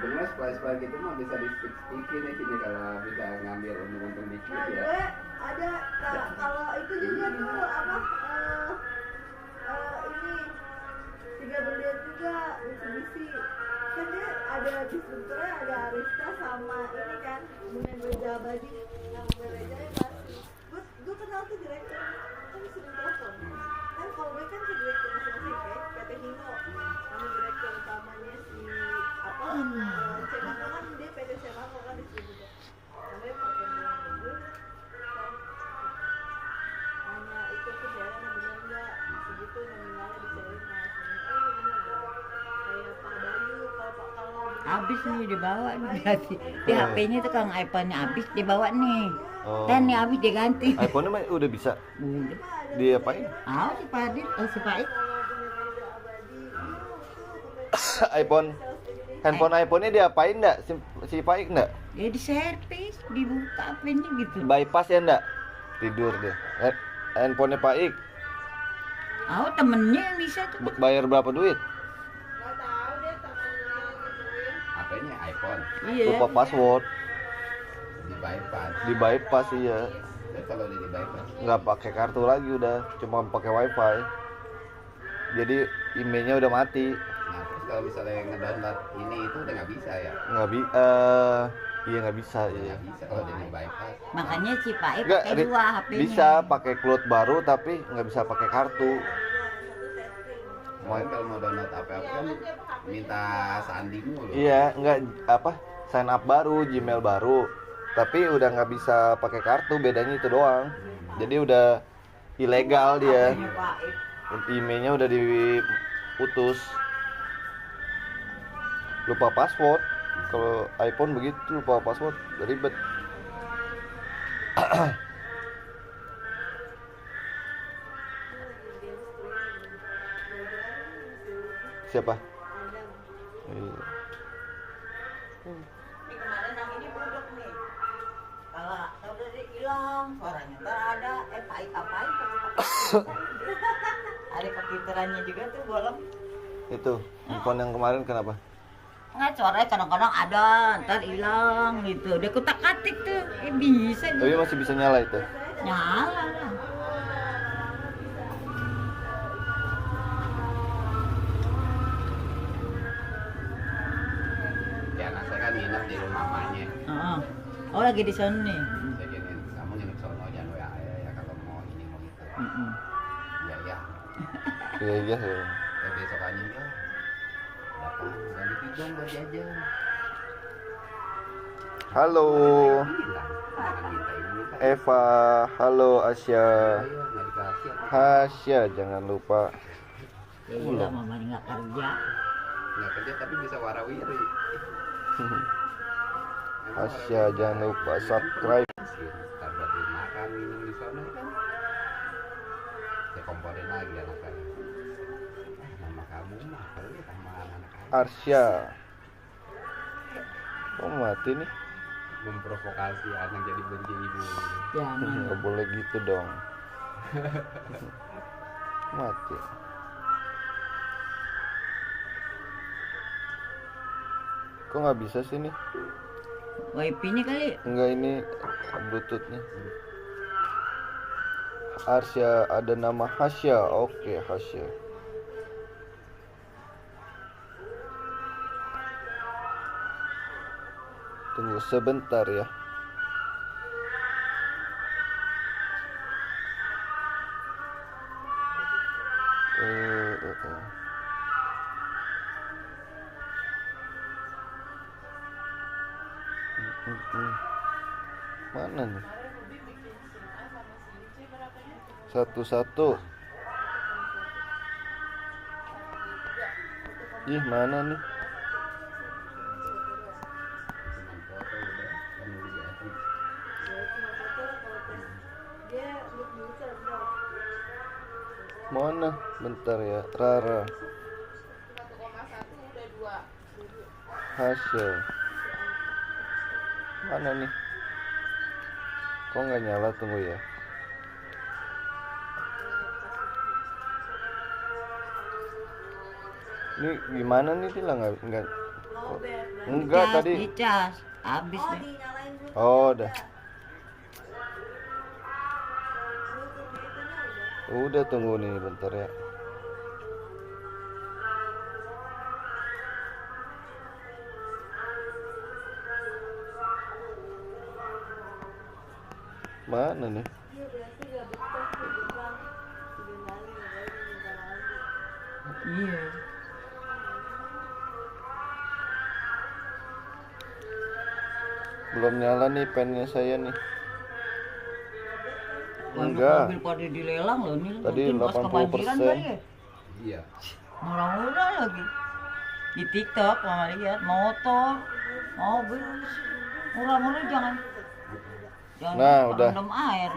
Sebenarnya spray gitu mah bisa di stick-stickin ya sini kalau bisa ngambil untung-untung dikit Nah, ya. gue ada kalau itu juga tuh apa ini 3 miliar juga Mitsubishi kan dia ada distributornya ada Arista sama ini kan kemudian Reza Abadi yang Reza ya pasti gue kenal tuh direktur kan sering telepon kan kalau gue kan si direktur masing-masing kayak PT Hino sama direktur utamanya si apa Cemako kan dia PT Cemako kan distributor namanya pakai bilang gue hanya itu kejadian yang benar enggak segitu nominalnya dicariin mas benar dong kayak Pak Bayu kalau Habis nih dibawa nih berarti. Di HP-nya tuh Kang iPhone-nya habis dibawa nih. Oh. Dan nih habis diganti. iPhone-nya mah udah bisa Udah. diapain? Si Padit, si Paik. iPhone handphone iPhone-nya diapain enggak? Si Paik enggak? Ya di servis, dibuka HP-nya gitu. Bypass ya enggak? Tidur dia. Handphonenya Paik Temennya yang bisa tuh. bayar berapa duit? nggak tahu dia temennya gituin HP-nya iPhone Iya. Lupa password. di bypass. Di bypass iya. Jadi kalau di bypass Nggak pakai kartu lagi udah, cuma pakai wifi. Jadi emailnya udah mati. nah terus kalau misalnya ngedownload ini itu udah nggak bisa ya. Iya nggak bisa iya. Nggak bisa kalau di bypass. Makanya si Paik Nggak, pakai dua HP-nya. bisa pakai cloud baru tapi nggak bisa pakai kartu. Kemarin kalau mau download apa-apa kan minta sandi mulu. Iya, nggak apa sign up baru, Gmail baru, tapi udah nggak bisa pakai kartu, bedanya itu doang. Jadi udah ilegal dia, emailnya udah diputus. Lupa password, kalau iPhone begitu lupa password ribet. Siapa? Iya. Ini kemarin yang ini duduk nih. Kalau udah hilang suaranya ntar ada Paik apain ada kepintarannya juga tuh bolong. Itu handphone yang kemarin kenapa? Nggak, suaranya kadang-kadang ada, ntar hilang gitu. Dia kutak-katik tuh, bisa Tapi dia. masih bisa nyala itu. Nyala lah. Ya anak saya kan nginep di rumah mamanya. Oh lagi di sana nih. Saya gini, kamu nginep sono jangan WA ya kalau mau ini mau itu. Iya ya. Iya iya. Ya. Besokannya ya. Datang ganti pijong buat jajan. Halo Bilang, jangan minta ini minta. Eva, halo Asya, Ayo nggak dikasih. Hasya jangan lupa. Ya iya, mama nggak kerja. Nggak kerja tapi bisa warawiri. Asya jangan lupa subscribe. Ntar buat dia makan minum di sana kan. Saya komporin lagi anak saya. Nama kamu mah kalau lihat sama anak kamu. Arsya. Oh mati nih. Memprovokasi anak jadi benci ibu. Jangan. Nggak boleh gitu dong. Mati. Kok nggak bisa sih nih? Wifi-nya kali. Enggak ini Bluetoothnya. Arsya ada nama Hasya. Oke Hasya. Tunggu sebentar ya. Mana nih? Satu-satu. Ih, mana nih? Mana? Bentar ya, Rara. Hasil. Mana nih? Kok nggak nyala? Tunggu ya. Ini gimana nih? Dia nggak. Lowbat Enggak Dicas, tadi. dicas. Habis Oh, deh. dinyalain dulu. Oh, udah. Udah tunggu nih bentar ya. Mana nih? Iya, berarti nggak betah tuh bilang. Dinyalain, baru dinyalain lagi. Iya. Belum nyala nih pennya saya nih. Banyak Enggak. mobil pada dilelang loh nih. Tadi Mungkin pas 80%. kebanjiran kali ya. Iya. Murah-murah lagi. Di TikTok mama lihat motor, mobil, murah-murah jangan. Jangan Nah, udah. rendam air.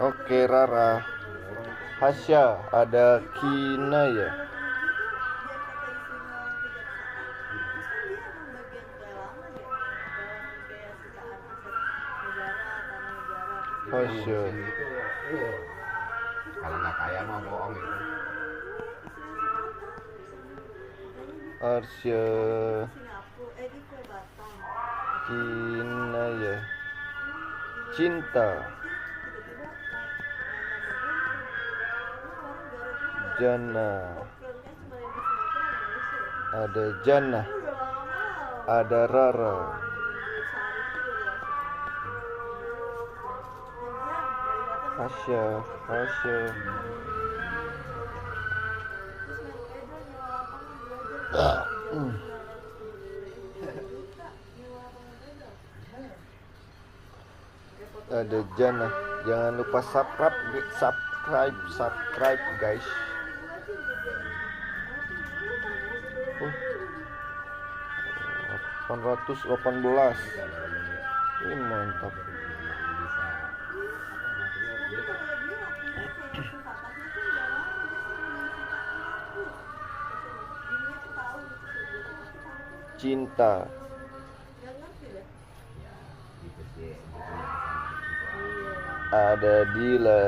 Oke, Rara. Hasya, ada Kina ya. Hasya. Itu, kalau nggak kaya mah bohong itu. Arsya, Kina ya. Cinta. Jana. Ada Jana. Ada Rara. Hasya, Hasya. Ada Jana. Jangan lupa subscribe guys. Oh, 818. Ini mantap. Cinta. Gitu sih. Ada Dila.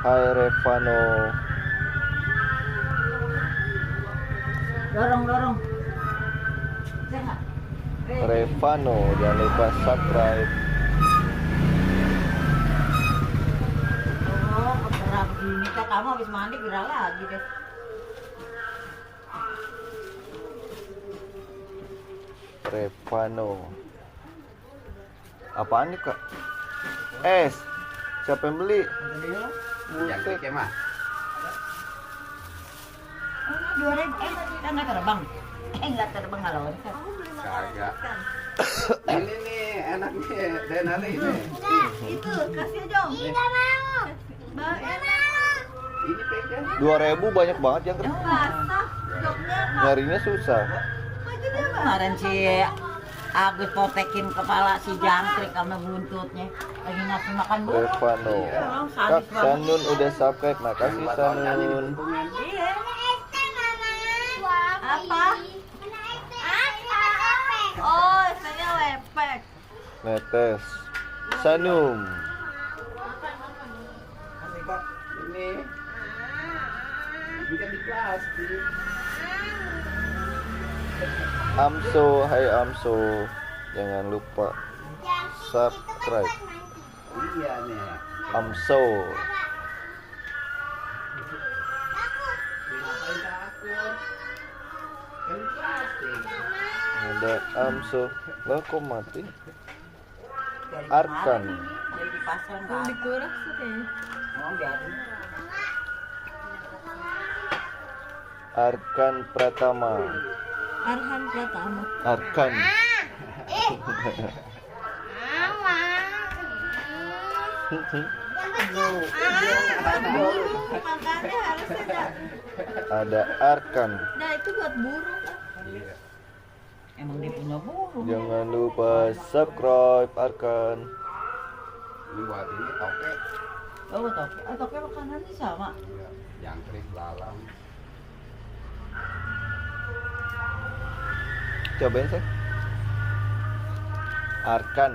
Hai Revano. Dorong. Saya nggak? Revano, jangan lupa subscribe. Oh, keberat gini kak, kamu habis mandi gerak lagi deh. Revano. Apaan nih kak? Es. Siapa yang beli? Yang Buset. keke mah. Oh, 2.000. Kan nggak terbang. Nggak terbang kalau Kamu beli makanan Kagak. ikan. Ini nih enak nih, Denali ini. Itu kasih aja om. Nggak mau. Enak. Ini pegang. 2.000 banyak banget yang Yang basah. Joknya kak. nyarinya susah. Maju dia bang. Kemarin si Agus potekin kepala si jangkrik sama buntutnya lagi ngasih makan burung. Revano. Orang Kak sadis banget. Sanun udah subscribe, makasih Sanun. Iya. Apa? Oh, istilahnya lepek. Netes. Sanum. Ini kok ini. Ini kan di plastik. Amso, hai Amso. Jangan lupa subscribe. Iya nih. Amso. Ngapain takut? Kan di plastik. Ada Amso. Lah kok mati? Dari Arkan. kemarin ini, dari di pasar nggak ada. Dikuras tuh kayaknya. Oh, biarin. Arkan Pratama. Arhan Pratama. Arkan. Makanya harusnya ada. Ada Arkan. Nah itu buat burung kan. Iya. Emang dia punya burung. Jangan lupa subscribe Arkan. Ini buat ini toke. Oh, toke. Oh, toke makanannya sama. Iya. Jangkrik lalang. Cobain sih. Arkan.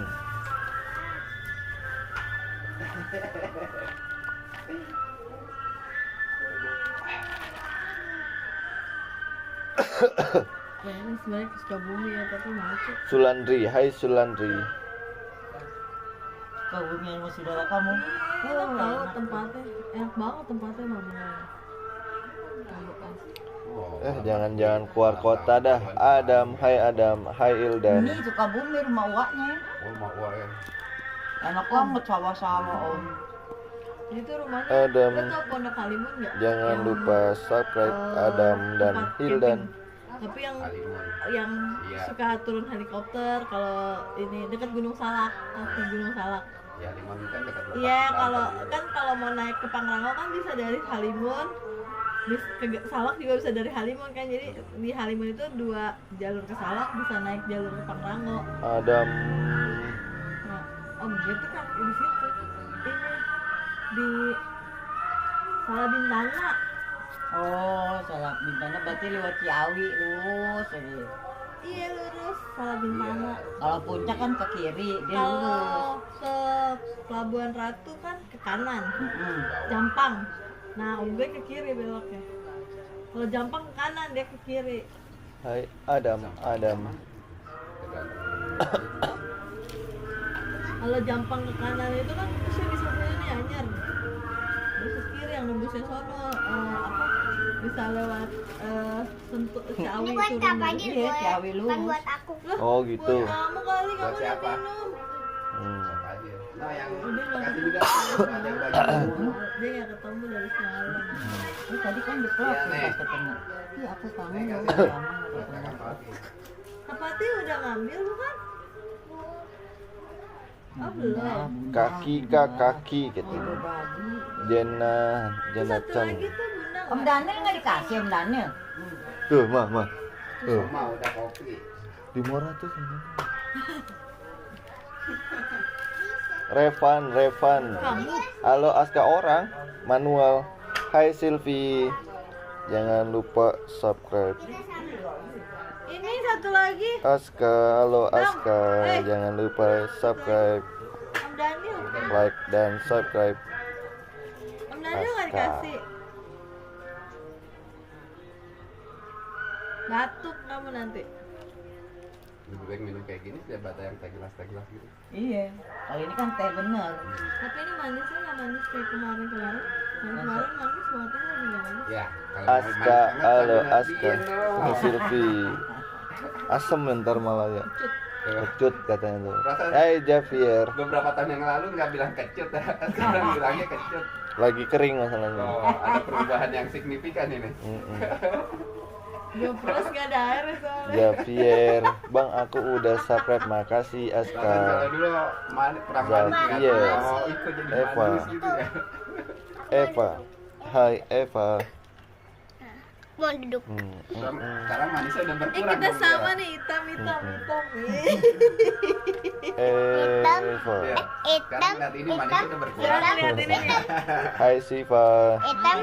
Kayaknya sebenarnya ke Sukabumi ya, tapi macet. Sulandri, hai Sulandri. Kau punya sama saudara kamu. Enak tahu tempatnya, enak banget tempatnya Mabungan. Jangan-jangan keluar kota dah. Adam, hai Ildan. Ini Sukabumi rumah uaknya. Oh, mak gua ya. Enak banget sawah-sawah om. Itu rumahnya. Adam. Lo tau Pondok Halimun nggak? Jangan Yang, lupa subscribe Adam dan tempat Hildan. camping. Tapi yang Halimun. Iya. suka turun helikopter kalau ini dekat Gunung Salak, kaki Gunung Salak. Ya, Halimun kan dekat Lebak. Iya, Banten kalau juga. kan kalau mau naik ke Pangrango kan bisa dari Halimun, ke Salak juga bisa dari Halimun kan. Jadi di Halimun itu 2 jalur ke Salak, bisa naik jalur ke Pangrango. Adam. Nah, om gitu kan di situ. Ini di Salabintana. Oh, salah bintangnya berarti lewat Ciawi lurus aja. Iya lurus Salabintana. Kalau puncak kan ke kiri, dia lurus. Kalau ke Pelabuhan Ratu kan ke kanan, Mm-mm. Jampang. Nah, om gue ke kiri beloknya. Kalau Jampang ke kanan, dia ke kiri. Hai Adam. Kalau Jampang ke kanan itu kan terusnya di sana ini Anyar. Terus ke kiri yang nembusnya sono apa? Bisa lewat Sentul Ciawi Ini buat turun. siapa aja? Iya, Ciawi Bukan lurus. buat aku. Loh, Oh, gitu. buat kamu kali Buat kamu udah siapa? minum. Hmm. Aja. Nah, yang Udah lah. kasih juga ada yang baju. Dia nggak ketemu dari semalam. Ini tadi kan di vlog Iya, Nek. pas ketemu. Iya, aku kangen Nek, loh kasih. sama ketemu. Kakak Fatih. Kapati udah ngambil bukan? Oh belum. Kaki gitu. Ibu babi. Jena Satu Chan. lagi tuh Bunda Om Daniel nggak dikasih Om Daniel? Tuh, mah. Tuh. Sama udah kopi. 500 ini. Revan. kamu. Halo Aska orang, manual. Hai Silvi. Jangan lupa subscribe. Ini satu lagi Aska, halo Aska. Jangan lupa subscribe, Om Daniel. like dan subscribe. Om Daniel nggak dikasih. Batuk kamu nanti. Lebih baik minum kayak gini daripada yang teh gelas gitu. Iya. Kali ini kan teh bener. Tapi ini manisnya nggak manis kayak kemarin. Kemarin manis banget ini lagi nggak manis. Ya, kalau Aska, manis banget, halo sambil Aska. habisin, loh. Ini Silvi. Asem ntar malah ya. Cut. Kecut katanya tuh. Perasaan- Hai Javier. Beberapa tahun yang lalu nggak bilang kecut ya. Sekarang bilangnya kecut. Lagi kering masalahnya. Oh, ada perubahan yang signifikan ini. Mm-mm. Gue peras nggak ada air soalnya. Javier, Bang aku udah subscribe, makasih Kalau Aska. dulu manis perang manis kan. Iya. Oh, itu jadi Eva. manis gitu ya. Eva, hai Eva. Mau duduk. Sekarang manisnya udah berkurang. Kita dong, sama ya. nih hitam nih. Eva, Iya. Sekarang lihat ini manisnya udah berkurang. Sekarang lihat ini nih. hai Siva. Hitam.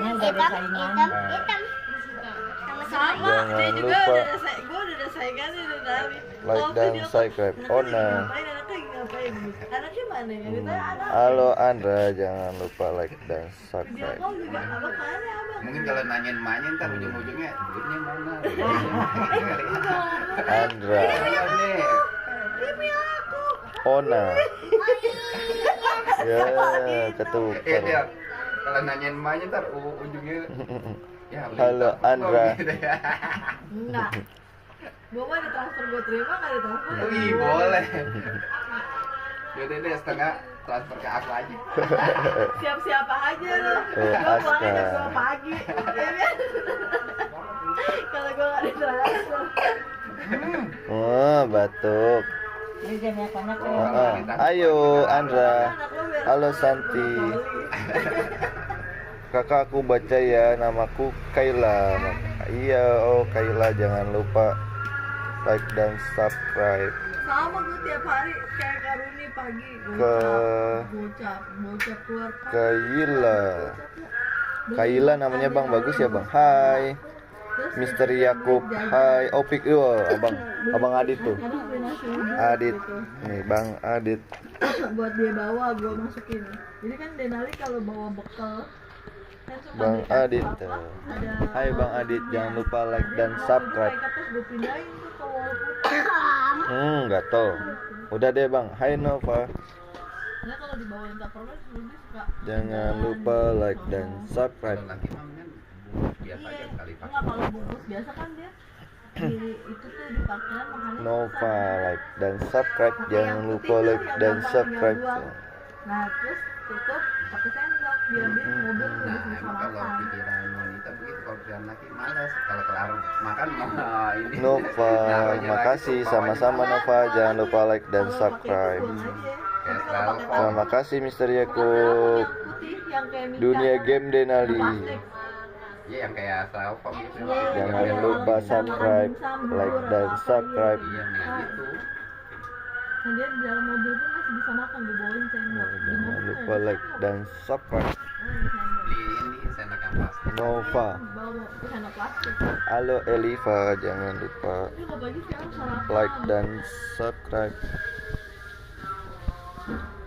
Sama, Jangan dia juga lupa udah ada gue udah ada saingannya udah dari. like dan subscribe. Ona. Ngapain anaknya ngapain? Anaknya mana ya? Ditanya anak. Halo Andra, jangan lupa like dan Dia subscribe. kau juga abang mana abang? Mungkin kalau nanyain emaknya ntar ujung-ujungnya duitnya mana? Andra, Iya nih. Ini aku. Ona. Ya, Iya ketukar. dia. Kalau nanyain emaknya ntar ujungnya ya, beli Halo, tahu, Andra. gitu ya. Enggak. Gue mah ditransfer gue terima nggak ditransfer. Wih, boleh. Yaudah deh setengah transfer ke aku aja. Siap-siap aja lo. Oh, Gue pulangnya Aska. jam 2 pagi. Ya kan? Kalau gue nggak ditransfer. Oh, batuk. Ini jamnya konak Oh, Ah, ayo Andra. Anak lo biar Halo Santi. Kakak aku baca ya, namaku Kayla. Iya, oh Kayla, jangan lupa like dan subscribe. sama gue tiap hari kayak Karuni pagi bocap keluar Kayla. Kayla namanya Bang, bagus ya Bang. Hai. Mister Yakub. Hai Opik. Abang Adit tuh. Kadang beli nasi uduk Adit. gitu. Nih Bang Adit. Buat dia bawa, gue masukin. Jadi kan Denali kalau bawa bekal kan suka Bang beli Adit. ada Hai Bang Adit, jangan lupa like dan subscribe. terus gue pindahin tuh ke wall putih. Nggak tahu. Udah deh Bang. Hai Nova. Nah kalau dibawain Tupperware dia suka. Jangan lupa like dan subscribe. Kalau lagi mah kan bungkus biasa aja kali Enggak pakai. kalau bungkus biasa kan dia di itu tuh di parkiran makannya Nova susah. like dan subscribe. Pakai Jangan yang lupa putih tuh, like yang dan gampang subscribe. tinggal buang. Nah terus tutup pakai sendok biar dia mobil udah Nah, bisa emang kalau makan. pikiran wanita begitu, kalau pikiran laki malas. Kalau kelar makan mah ini. Nova, Naruhnya lagi makasih tuh, sama-sama bawahnya Nova. Jangan lupa like dan Kalau pakai subscribe. itu buang aja. Kayak Tapi kalau pakai Telkom. Terima kasih Mister Yang Yakub. putih yang kayak Mika Dunia kan, game Denali. plastik. Iya yang kayak Telkom gitu. Iya, Jangan yang lupa malam subscribe, sambur like atau dan apa subscribe. Iya nih gitu. Nah dia di dalam mobil pun masih bisa makan, gue bawain sendok. Di Jangan mobil lupa nggak like bisa, dan subscribe. sendok. Beli ini sendok yang plastik. Nova. Bawa ke sendok plastik. Halo Eliva, jangan lupa Ini gue bagi sekarang sarapan. like dan subscribe.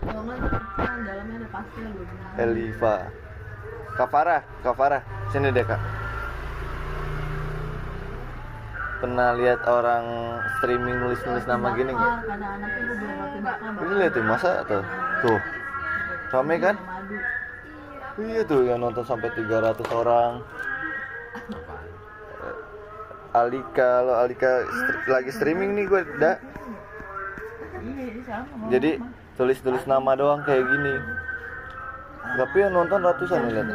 Kalau nggak kecil, dalamnya ada pastel gue bilang. Eliva. Kak Farah, sini deh Kak. Pernah lihat orang streaming nulis-nulis nama gini nggak? Karena anaknya gue beli roti bakar. Ini lihat tuh, masa tuh, rame kan? Madu. Iya tuh yang nonton sampai 300 orang. Apaan? Alika, lo Alika lagi streaming nih gue, Iya, ini sama. Jadi tulis-tulis nama doang kayak gini. Tapi yang nonton ratusan nih lihat.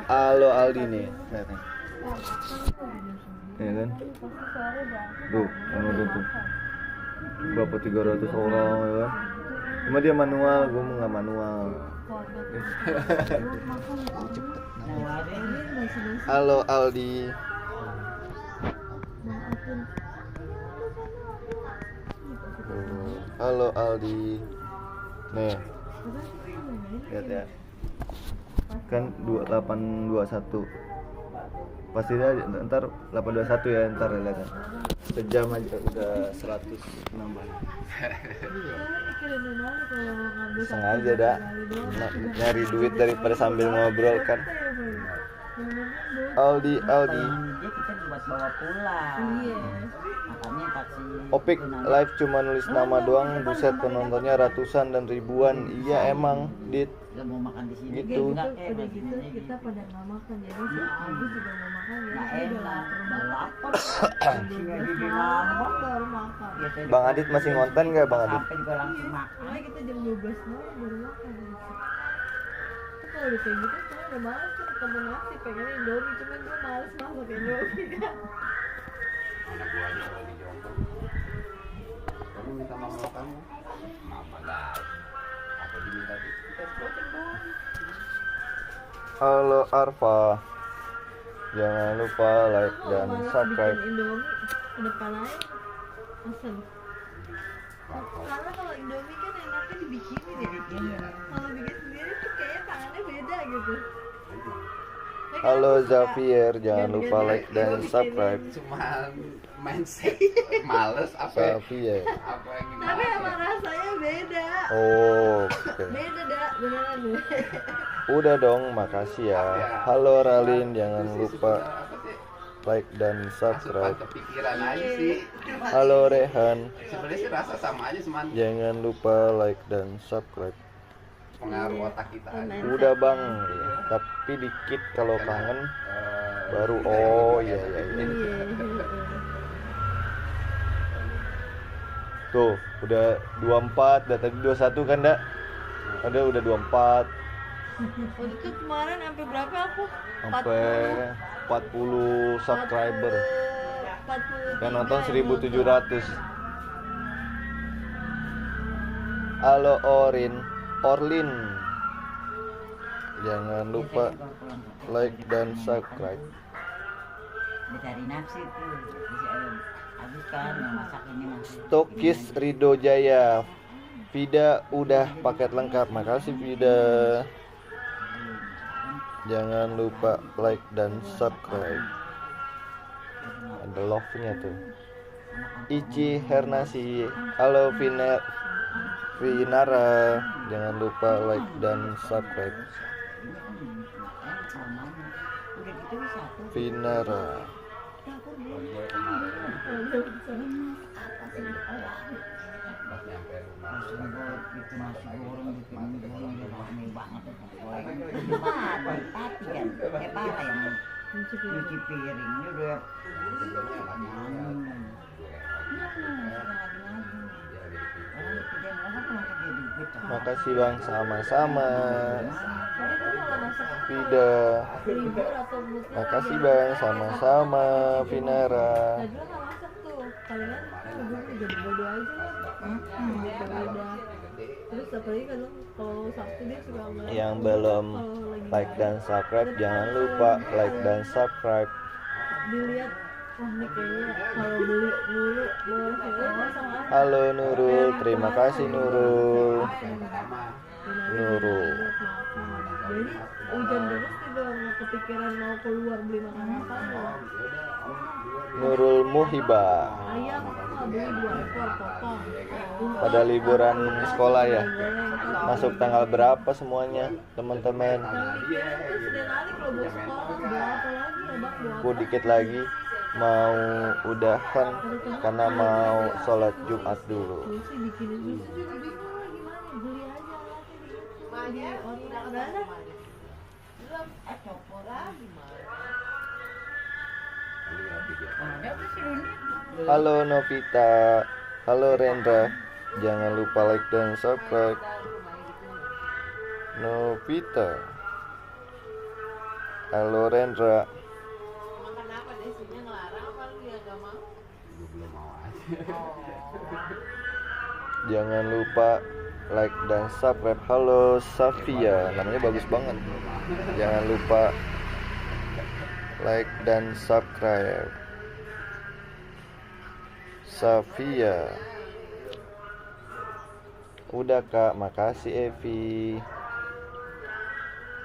Halo Aldi nih, lihat nih. Iya kan? Tuh, yang nonton tuh. Berapa 300 orang ya kan? Cuma dia manual, gue mau nggak manual. Halo Aldi. Halo Aldi. Nih. Lihat ya. Kan 2821. Pasti dia ntar 821 ya, ntar lihat ya. Sejam aja udah 100 nambah. Sengaja dah nyari duit daripada sambil ngobrol kan. Aldi. Dia kita buat bawa pulang. Iya. Makanya kasih. Opik live cuma nulis nama doang, buset penontonnya ratusan dan ribuan. Iya emang, Dit. Gak mau makan di sini. Gitu. Enggak kayak Udah gitu begini. kita pada nggak makan jadi si Agus juga mau makan ya. Nggak Dia udah enak. lapar Lapar. banget. Si Adi 12 di malam ngambek. baru makan. Biasanya Bang Adit masih ngonten nggak Bang Adit? Sampai juga langsung Iya, makan. makanya kita jam 12 malam baru makan gitu. Tapi kalau udah kayak gitu saya udah males tuh ketemu nasi pengen Indomie cuman gue males masak Indomie kan. Anak gua aja kalau di Jombang. Kamu minta mama kamu. Mama lah. Apa diminta sih? Kita goceng doang. Halo Arfa. Jangan lupa like Kalau dan males subscribe. bikin Indomie ke depan aja pesen. Warkop. Karena kalau Indomie kan enaknya dibikinin ya. Iya. Kalau bikin sendiri tuh kayaknya tangannya beda gitu. Ya kan, Halo aku suka Xavier, jangan lupa ganti-ganti like dan bikinin. subscribe. Cuma mindset males apa Xavier. apa yang gimana Tapi ya? emang rasanya beda. Oh, oke. Beda dah, beneran deh. Udah dong, makasih ya. Halo Ralin, jangan lupa Apa sih? like dan Asupan subscribe. kepikiran aja sih. Halo Rehan, Sebenarnya sih rasa sama aja cuman jangan lupa like dan subscribe. pengaruh otak kita aja. Udah bang, tapi dikit kalau kangen baru. Oh iya iya iya. Tuh, udah 24, dan tadi 21 kan, Dak? Ada udah 24 Waktu itu kemarin sampai berapa aku? sampai 40 subscriber. 40. Yang nonton 1700. Halo Orlin. Jangan lupa like dan subscribe. Dicari nafsi tuh. Bisa habis kan yang masak ini masih. Tokis Rido Jaya. Vida udah paket lengkap. Makasih Vida. Jangan lupa like dan subscribe. Ada love-nya tuh. Ici Hernasi, halo Vinara, jangan lupa like dan subscribe. Vinara. Pas nyampe rumah Itu nasi goreng banget. Tapi kan, parah yang nyuci piring ini udah Makasih Bang, sama-sama. Vida. libur atau mungkin Makasih Bang, sama-sama Vinara. Najwa nggak masak tuh, palingan liburnya jadi bodo aja beda. Terus apalagi kadang kalau Sabtu dia suka ngeliat Yang belum kalau lagi like dan subscribe, jangan lupa like dan subscribe. dilihat, wah ini kayaknya kalau beli mulu boleh sama Halo Nurul, terima kasih Nurul. Nurul. jadi hujan deras tidak nggak kepikiran mau keluar beli makanan apa Nurul Muhibah. ayam mah beli 2 ekor potong Pada liburan sekolah ya. Masuk tanggal berapa semuanya teman-teman? Senin kali kalau buat sekolah berapa lagi ya bang Aku dikit lagi mau udahan karena mau sholat Jumat dulu. gue sih bikinin susu juga bingung lah gimana beli aja alatnya di online udah ada Halo Novita, halo Rendra, jangan lupa like dan subscribe. Novita, halo Rendra. gue belum mau aja. Jangan lupa like dan subscribe. Halo Safia, namanya bagus banget. Jangan lupa like dan subscribe. Safia. Udah Kak, makasih Evi.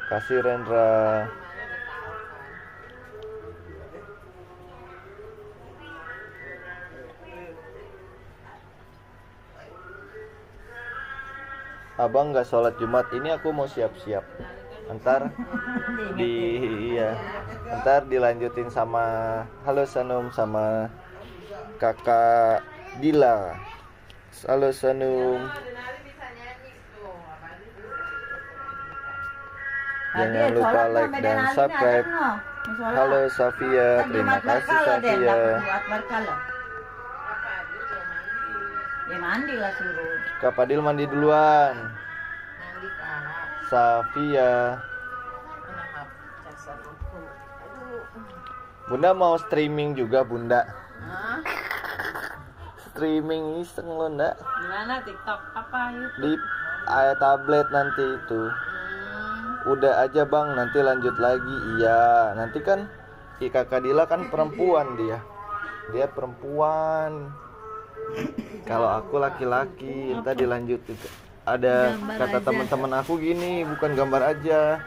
Kasih Rendra. Abang nggak sholat Jumat, ini aku mau siap-siap. Ntar ntar dilanjutin sama halo Sanum sama kakak Dila. Halo Sanum. Jangan lupa like dan subscribe. Halo Safia, terima kasih Safia. Ya mandi lah suruh. Kak Fadil mandi duluan. Mandi kan. Safia. Bunda mau streaming juga Bunda. Hah? Streaming iseng lo ndak? Gimana TikTok apa YouTube? Di tablet nanti itu. Udah aja Bang, nanti lanjut lagi. Iya, nanti kan Kakak Dila kan perempuan dia. Dia perempuan. Kalau aku laki-laki, entar dilanjut itu. Ada Gambar kata aja. teman-teman aku gini, bukan gambar aja.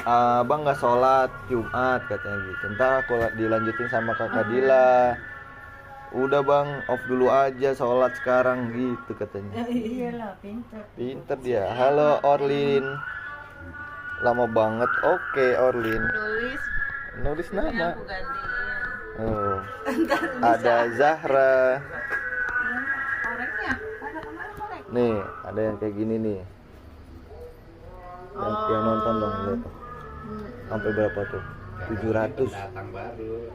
Abang nggak sholat Jumat katanya gitu. Entar aku dilanjutin sama Kakak Dila. Udah Bang, off dulu aja, sholat sekarang gitu katanya. Iyalah, pinter. Pinter dia. Halo Orlin. Lama banget. Oke Orlin. Nulis nama. Oh. Ada Zahra. Koreknya, ada kemana korek? Nih, ada yang kayak gini nih. Yang nonton dong lihat. Sampai berapa tuh? 700. Datang baru.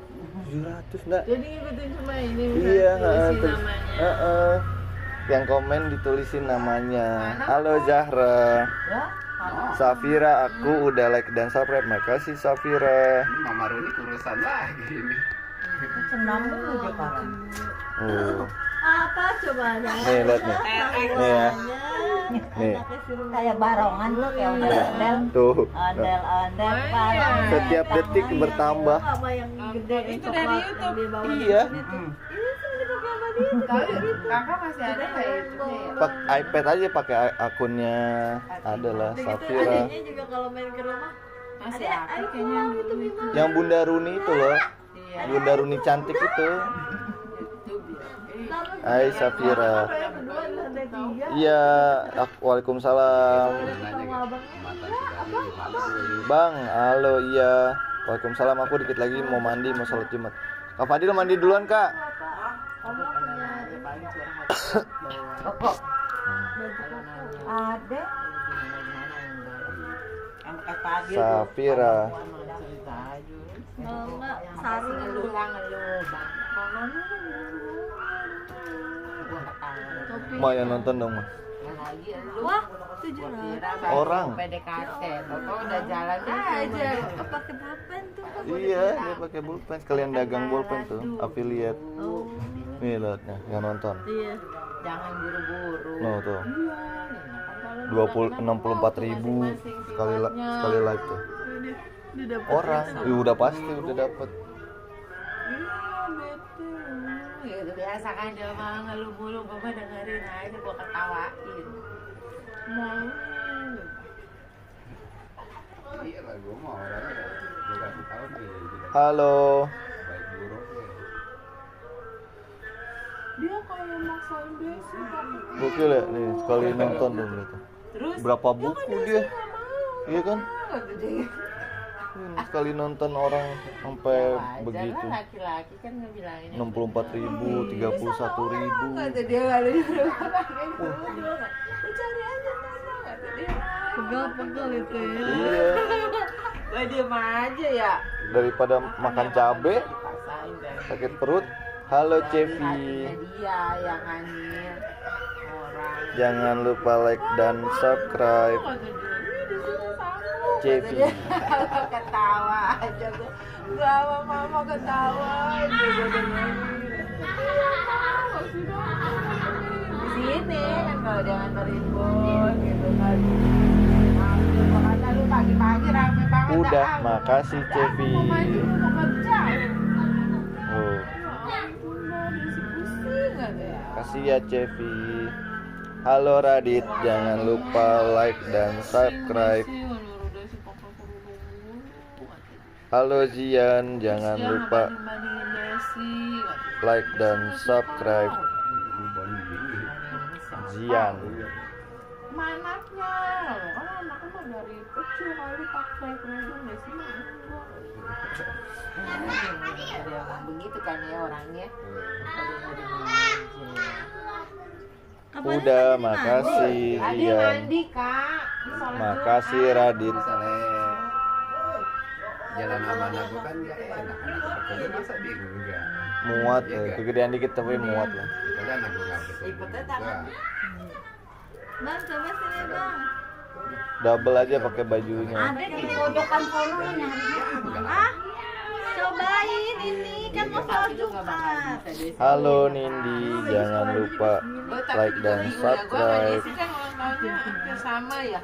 700 enggak? jadi ngikutin semua ini Iya, tulisin namanya yang komen ditulisin namanya. Halo Zahra. Ya, Safira, aku udah like dan subscribe. Makasih Safira. Ini Mama Runi kurusan lagi ini. senang dulu dia sekarang. apa coba Nih, lihat nih. Nih ya. Nih. Kayak barongan tuh, kayak ondel-ondel. Tuh. Ondel-ondel barongan. Setiap detik bertambah. apa yang gede yang Itu dari coklat YouTube. yang dia bawa Iya. ini tuh dipakai sama dia Kakak masih ada nggak ya YouTube-nya ya? Pak iPad aja pakai akunnya adalah Safira. adiknya juga kalau main ke rumah Masih Adek, aktif ayo kayaknya pulang yang itu dulu. gimana Yang Bunda Runi itu loh. Iya. Bunda Runi cantik itu. Hai Safira. Iya, waalaikumsalam. Bang, halo iya. Waalaikumsalam, aku dikit lagi mau mandi, mau sholat Jumat. Kak Fadil mandi duluan, Kak. Ada. Safira. Enggak, Sari dulu. Ma yang nonton dong, Ma. Wah, 700 Orang. PDKT, Toto udah jalan aja. Pakai pulpen tuh. Iya, dia pakai pulpen, sekalian dagang pulpen tuh, affiliate. Oh, Nih lihatnya, yang nonton. iya. Jangan buru-buru. No tuh. 64.000 sekali live tuh. Dia dapat Orang, udah pasti udah dapet. Ya udah biasa kan dia mah ngeluh mulu, Mama dengerin aja gua ketawain. Mau. Iya lah, gue mau orangnya gue kasih tahu nih. Halo. Baik buruknya. Dia kayak maksain Desi tapi Gokil ya, nih sekali nonton dong gitu. Terus Berapa buku dia? Iya kan? kata dia. Sekali nonton orang sampai Wajar begitu. lah, laki-laki kan ngebilangin 64.000, 31.000. kata dia gak ada lu cari aja sana kata dia. Pegal-pegal itu ya. Iya. Gak diem aja ya. Daripada makan cabe, Pasain deh. sakit perut. Halo Cevi. Hatinya dia yang anjir orang. Jangan lupa like dan subscribe. Kata dia, "Ih, di sini sama." Cevi. Kata dia, ketawa aja gua sama mama ketawa aja gua dengerin. Di sini kan kalau dia nganterin bos gitu kan. Makanya lu pagi-pagi rame banget. Udah, dah. makasih Cevi. Mau mandi lu mau kerja. Oh, Pusing ada ya. kasih ya Cevi. Halo Radit, jangan lupa like dan subscribe. Halo Zian, jangan lupa like dan subscribe. Zian. Manaknya, kan anaknya mah dari kecil kali pakai kerudung deh sih mah enggak. Ada yang begitu kan ya orangnya. Udah, makasih Tadi Zian. mandi kak. Sholat Makasih Jumat. Radit. Misalnya jalan amanah gue kan gak enak kan itu pakai masa dia enggak. Muat, Iya, nggak? kegedean dikit tapi muat lah. Itu kan aku nggak betul Ikutnya juga. tangan. Bang, coba sini bang. Double aja pakai bajunya. Ada di pojokan sono nyari. Ah, cobain ini kan mau sholat Jumat. Halo Nindi, jangan lupa like dan subscribe. Desi kan ulang tahunnya hampir sama ya.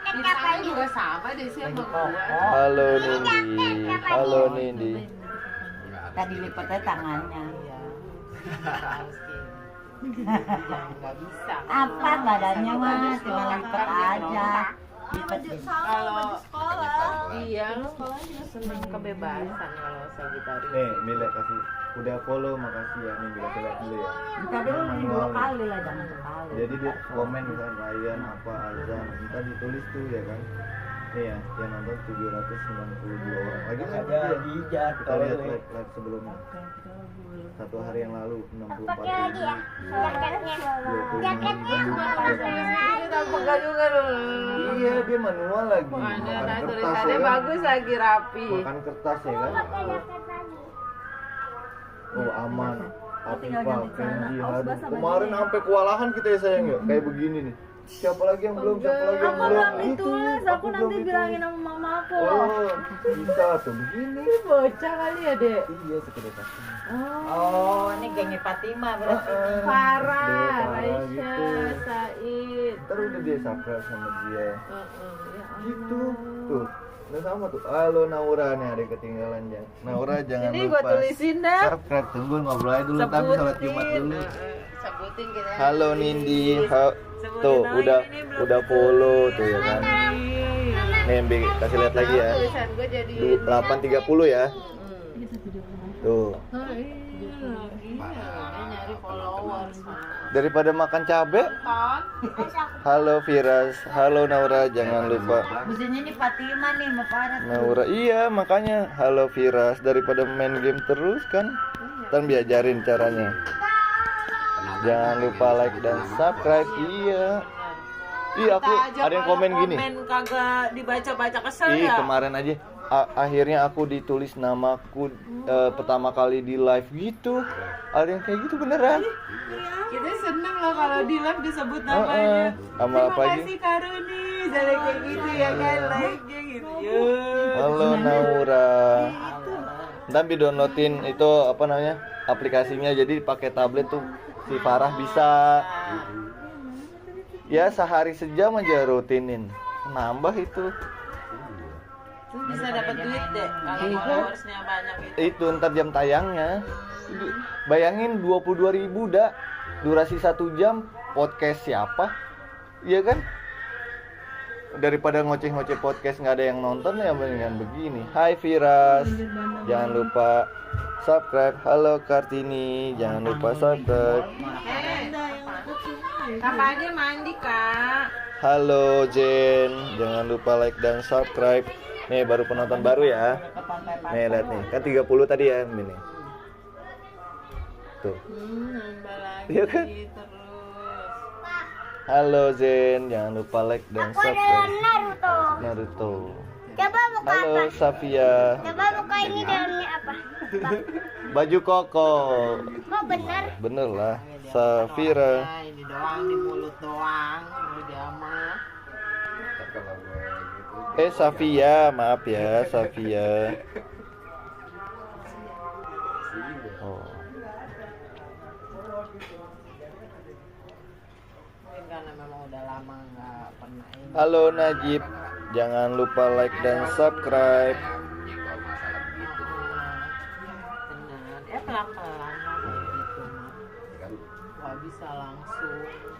Di sana juga sama Desi sama gua. Halo Nindi, halo Nindi. Nggak ada Tadi sedikit lipatnya pakai. tangannya. Iya. Nggak bisa. Apa badannya mah cuma lipat aja. Lipat Baju di sama kalau baju sekolah. iya lu sekolah juga seneng kebebasan kalau Sagittarius. Nih, Mila kasih udah follow, makasih ya. Nih Mila lihat dulu ya. Kita dulu dua kali lah jangan sekali. Jadi dia komen misalnya Ryan apa Azan, kita ditulis tuh ya kan. Nih ya, yang nonton 792 orang. Lagi ada di kita lihat live sebelumnya. Satu hari yang lalu 64.000. Tampak juga lu. Iya, dia manual lagi. Ada Makan kertas tulisannya ya kan? bagus lagi rapi. Makan kertas ya kan. Oh aman. Afifah, Kenji, Hadu. Kemarin sampai kewalahan kita ya sayang ya, kayak begini nih. Siapa lagi yang belum? Siapa lagi yang Aku belum? belum ditulis, aku belum nanti ditulis. bilangin sama mama aku. Oh, bisa tuh begini. Ini bocah kali ya, Dek. Iya, sekedar kasih. Oh, ini gengnya Fatima berarti. Farah, Farah Raisya, gitu. Said. Ntar udah dia subscribe sama dia. Ya Gitu. Tuh. Udah sama tuh. Halo Naura nih, ada yang ketinggalan ya. Naura jangan Ini lupa. gua tulisin dah. Subscribe, tunggu ngobrol aja dulu tapi sholat Jumat dulu. Sebutin kita. Halo Nindi, Sebutin tuh lagi, udah ini belum udah follow tuh ya kan. Iya. Nih, Bi, kasih lihat lagi ya. Tulisan gua jadi 8.30 ya. Tuh. Dia nyari followers. Daripada makan cabe. Kan? Halo Firas, halo Naura, jangan lupa. Mestinya ini Fatima nih, mau parah. Naura, iya makanya halo Firas, daripada main game terus kan. Ntar diajarin caranya. Jangan lupa like dan subscribe. Iya. Iya aku ada yang komen gini. Komen kagak dibaca-baca kesel Ih, ya. kemarin aja akhirnya aku ditulis namaku pertama kali di live gitu. Ada yang kayak gitu beneran. Kita seneng loh kalau di live disebut namanya. Sama apa lagi? Terima kasih Karuni, jadi kayak gitu ya kan, like-nya gitu. Halo Naura. Ntar downloadin itu apa namanya aplikasinya, jadi pakai tablet tuh si Farah bisa. Ya sehari sejam aja rutinin, nambah itu. Tuh bisa dapat duit deh kalau followersnya banyak itu. Itu ntar jam tayangnya. Bayangin 22.000 dah. Durasi 1 jam, podcast siapa? Iya kan? Daripada ngoceh-ngoceh podcast nggak ada yang nonton ya mendingan begini. Hai Firas, jangan lupa subscribe. Halo Kartini, jangan lupa subscribe. Kakak aja mandi kak. Halo Jen, jangan lupa like dan subscribe. Nih baru penonton baru ya. Nih lihat nih, kan 30 tadi ya ini. Tuh. Nambah lagi Iya kan? terus. Halo Zen, jangan lupa like dan Aku ada subscribe. Naruto. Naruto. Coba buka Halo apa? Safia. Coba buka ini dalamnya apa? Baju koko. Kok benar? Bener lah. Safira. Nah, ini doang di mulut doang. Udah mah. Ntar kalau gue gitu Safia, maaf ya Safia. Oh. Mungkin karena memang udah lama nggak pernah ini. Halo Najib, jangan lupa like dan subscribe. nyenggol masalah begitu Benar. Ya pelan-pelan lah gitu mah. ya kan. Nggak bisa langsung.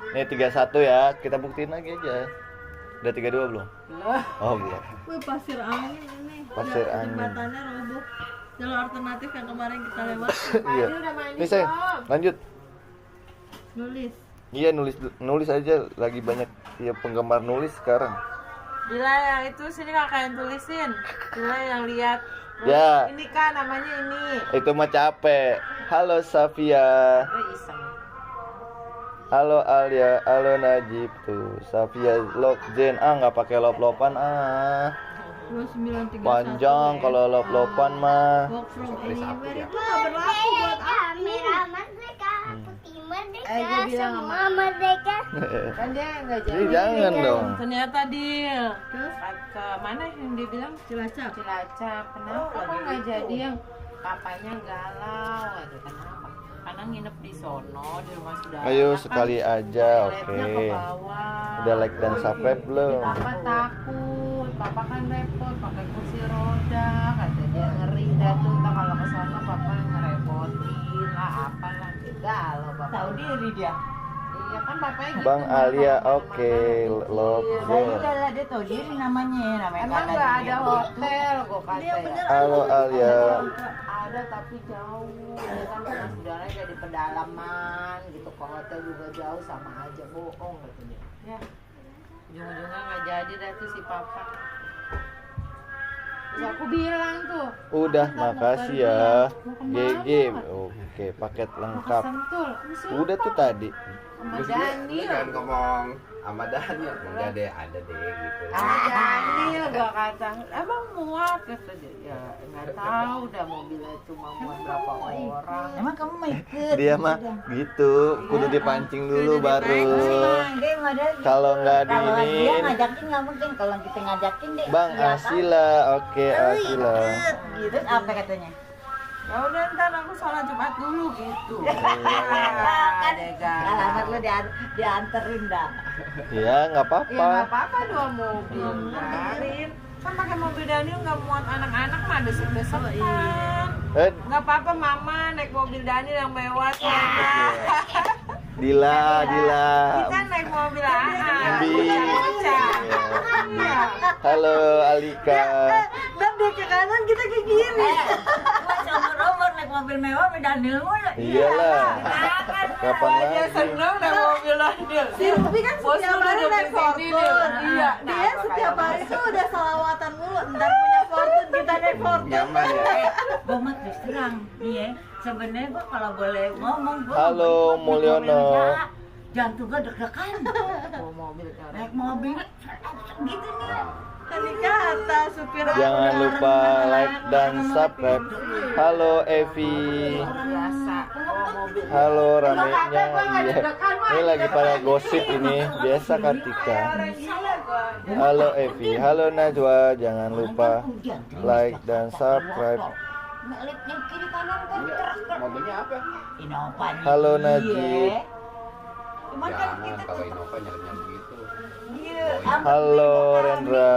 Nih 31 ya, kita buktiin lagi aja. Udah 32 belum? Loh. Oh belum. Wih, pasir angin ini. Pasir Ya, angin. jembatannya roboh. Jalur alternatif yang kemarin kita lewat. Iya. Ini udah mandi Nih saya belum? lanjut. Nulis. Iya nulis aja, lagi banyak ya penggemar nulis sekarang. Bila yang itu sini kakak yang tulisin. Bila yang lihat. Ya. Ini kan namanya ini. Itu mah capek. Halo Safia. Iseng. Halo Alia, halo Najib tuh. Safia log Zen nggak pakai lop-lopan 2931. Panjang kalau lop-lopan mah. Work from anywhere itu nggak berlaku buat aku. Merah merdeka, putih merdeka, Dia bilang sama semua merdeka. kan dia nggak Jadi jadi. jangan dong. Ternyata Dil. Terus Ke mana yang dia bilang? Cilacap. Cilacap. Kenapa kok nggak jadi yang papanya galau? Aduh kenapa? Karena nginep di sono di rumah saudara. Ayo kan sekali aja, oke. toiletnya ke bawah. Udah like dan subscribe belum? Papa takut, papa kan repot pakai kursi roda, kata dia ngeri dah tuh, entah kalau ke sono papa ngerepotin lah, apalah, galau bapak. Tahu diri dia. Iya kan bapaknya gitu. Bang Alia, oke, love Zen. lah dia tahu diri namanya emang nggak ada hotel kok kata ya. Halo Alia. Ada tapi jauh, ya kan rumah saudaranya kayak di pedalaman gitu, ke hotel juga jauh sama aja, bohong katanya. Ya, ujung-ujungnya nggak jadi dah tuh si papa. Terus aku bilang tuh, Udah, "Aku nggak mau makasih pergi. ya. Mau kemana?" GG. Oke, paket Mau ke lengkap. Sentul. Udah tuh tadi. Sama Lu Daniel. jangan ngomong sama Daniel, enggak deh, ada deh gitu. Sama Daniel gua kata, abang muat kata dia. Ya nggak tahu dah mobilnya cuma muat berapa orang. Emang kamu mau ikut? Dia mah gitu, kudu dipancing dulu baru. Kalau nggak Kalau dia diinin, ngajakin nggak mungkin, kalau kita ngajakin deh. Bang iya, Asila, oke Asila. Terus apa katanya? Ya udah ntar aku sholat Jumat dulu gitu. Kan Adegan. alamat lu dianterin dah. Ya nggak Ya nggak apa-apa. apa-apa dua mobil. Karin. Kan pakai mobil Daniel nggak muat anak-anak mah besok-besokan. Nggak apa-apa mama naik mobil Daniel yang mewah tuh enak. Dila. Kita naik mobil AA. Bi. Bocah-bocah. Iya. Halo Alika. Dan dia ke kanan kita ke kiri. Gua seumur-umur naik mobil mewah sama Daniel mulu. Iyalah. Kapan Dia lagi? seneng deh mobil Daniel. Si Ruby kan Bos setiap lu hari udah naik beli sini, Dil. Fortune. Iya, Dia nah, setiap kayak hari tuh udah salawatan mulu. Ntar punya Fortune, kita naik Fortune. Nyaman ya. Gue mah terus terang, iya. Sebenarnya gue kalau boleh ngomong, gue Halo, Mulyono. jantung gue deg-degan. Bawa mobil coret. Naik mobil gitu nih. Tadi kata supir Jangan aku lupa udah like dan subscribe. Halo Evi. Biasa bawa mobil. Halo ramenya. Iya. Ini lagi pada gosip ini. Biasa Kartika. Halo Evi. Halo Najwa. Jangan lupa like dan subscribe. Ngelipnya kiri kanan kan keras kan. Mobilnya apa? Innova nih. Halo Najib. Iya. Cuman kan Jangan kita kalau tuh Innova nyari-nyari gitu. iya. Halo Rendra.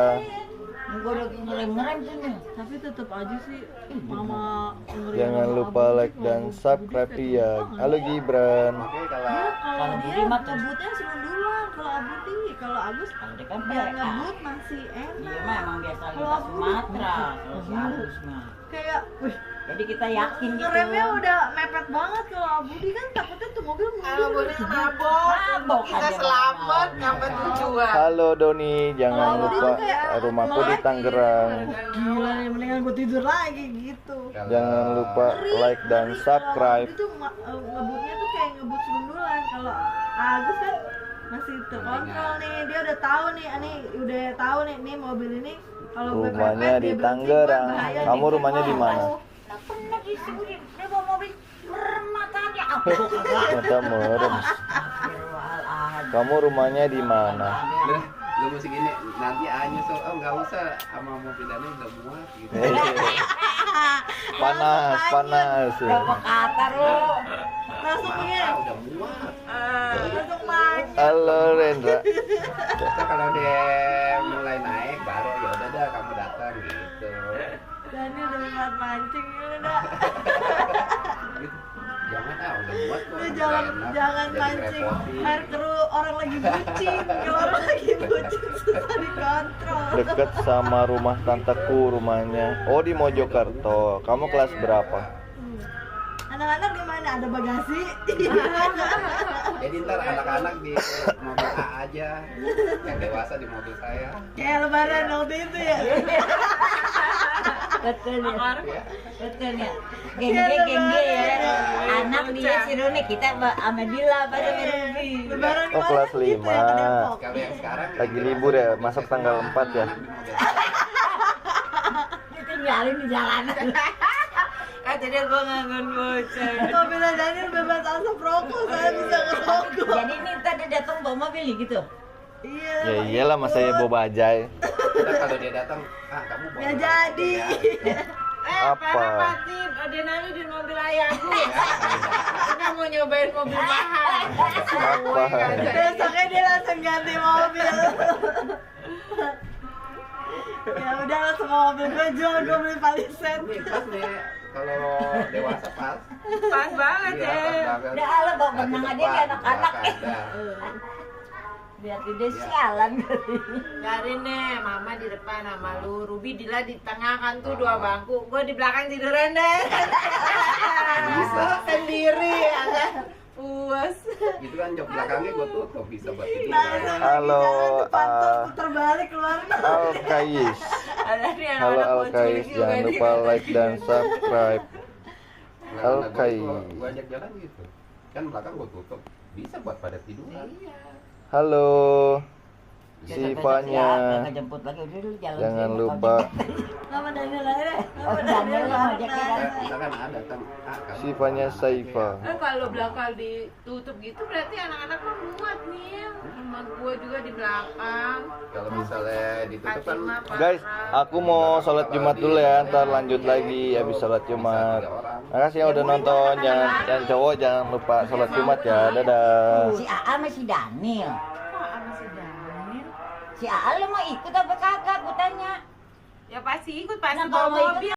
Gue udah ngerem-ngerem tuh nih. Tapi tetap aja sih mama Jangan lupa like dan subscribe ya. Halo Gibran. Oke kalau Kalau Budi dia mah tuh ngebutnya selundulan, kalau Abudi, kalau Agus Kalau dia kan biar PA. ngebut masih enak. Iya mah emang biasa Kalau lintas aku- Sumatera kalau si Agus mah. Kayak, wih, Jadi kita yakin gitu. ngeremnya udah mepet banget. Kalau Abudi kan takutnya tuh mobil Kalau mundur. boleh mabok, Mabok kita aja, selamat mabok. nyampe tujuan. Halo Doni. Jangan lupa rumahku di Tangerang. Gila nih, mendingan gue tidur lagi gitu. Jangan lupa like dan subscribe. Itu ngebutnya tuh kayak ngebut selundulan. Kalau Agus kan masih terkontrol nih, dia udah tahu nih, udah tahu nih mobil ini kalau Rumahnya mepet, di dia berhenti, Tangerang. bahaya Kamu nih. rumahnya di mana? Nah, pernah disuruh dia bawa mobil merem matanya apa kagak. Mata merem. Astagfirullahaladzim. Kamu rumahnya di mana? lu mesti gini nanti Anyu nggak usah sama mobilannya udah muat gitu. Panas. Berapa kata lu? Langsung ya, Udah muat. langsung maju. Halo Rendra. Terus kalau dia mulai naik baru ya udah dah kamu datang gitu. Dani udah muat mancing ya udah. Gitu. Jangan udah muat kok. Lu udah jangan enak, jangan jadi mancing ngerepotin. air keruh orang lagi bucin. Kalau orang lagi bucin susah dikontrol. Deket sama rumah tanteku rumahnya. Oh di Mojokerto. Kamu kelas berapa? Anak-anak di mana? Ada bagasi. Jadi ntar anak-anak di mobil A aja, yang dewasa di mobil saya. Kayak lebaran waktu itu ya. Betul ya. Ya. Betul ya. Geng-geng ya. Anak dia si Rune kita sama Dila pada Ruby. Lebaran Oh, kelas kemarin gitu ya ke 5. Depok. Kalau yang sekarang Lagi libur ya, masuk tanggal 4 ya. anak di mobil. Ditinggalin di jalanan. Jadi gue ngangen bocah. Mobilnya Daniel bebas asap rokok, saya bisa ngerokok. Jadi ini tadi datang bawa mobil nih gitu. Iya. Ya iyalah masa ya bawa bajai. Udah kalau dia datang, kamu bawa Ya berapa jadi. ya?" Apa? Parah Patip, ada nanya di mobil ayahku. Kita mau nyobain mobil mahal. Apa? Besoknya dia langsung ganti mobil. Ya udah lah, semua mobil gue jual, gue beli paliset. Nih pas nih, kalau dewasa pas. Pas banget Iya, ya. pas banget. Udah ala bawa benang aja nih anak-anak. Ada. Biar dia sialan. Dari nih, mama di depan sama lu, Ruby Dila di tengah kan tuh dua bangku, gue di belakang tiduran deh. Bisa. Sendiri ya kan, puas. Gitu kan jok belakangnya gue tutup bisa buat tidur. Halo, Depan tuh puter balik keluar. Alkais. Ada nih Halo anak-anak Alkais, bocil juga jangan nih. lupa like dan subscribe. Oke. Gue ajak jalan gitu. Kan belakang gue tutup. Bisa buat pada tiduran. Halo. Sifanya. Jemput lagi udah dulu jalan. Jangan sini, lupa. Nama Daniel aja. Oh, Daniel mau ajakin. Kita kan ada datang. Kamu Sifanya bawa anak Saifa. Kan kalau belakang ditutup gitu berarti anak-anak mah muat nih. Sama gue juga di belakang. Kalau misalnya ditutup kan Fatima, Guys, aku mau sholat Jumat dulu ya, ntar lanjut lagi habis sholat Jumat. Makasih yang udah nonton, jangan cowok jangan lupa sholat Jumat ya, dadah. Si AA sama si Daniel. Kok sama si Daniel? Si AA lo mau ikut apa kagak? Gue tanya. Ya pasti ikut, pasti Nah, kalau bawa mau ikut mobil.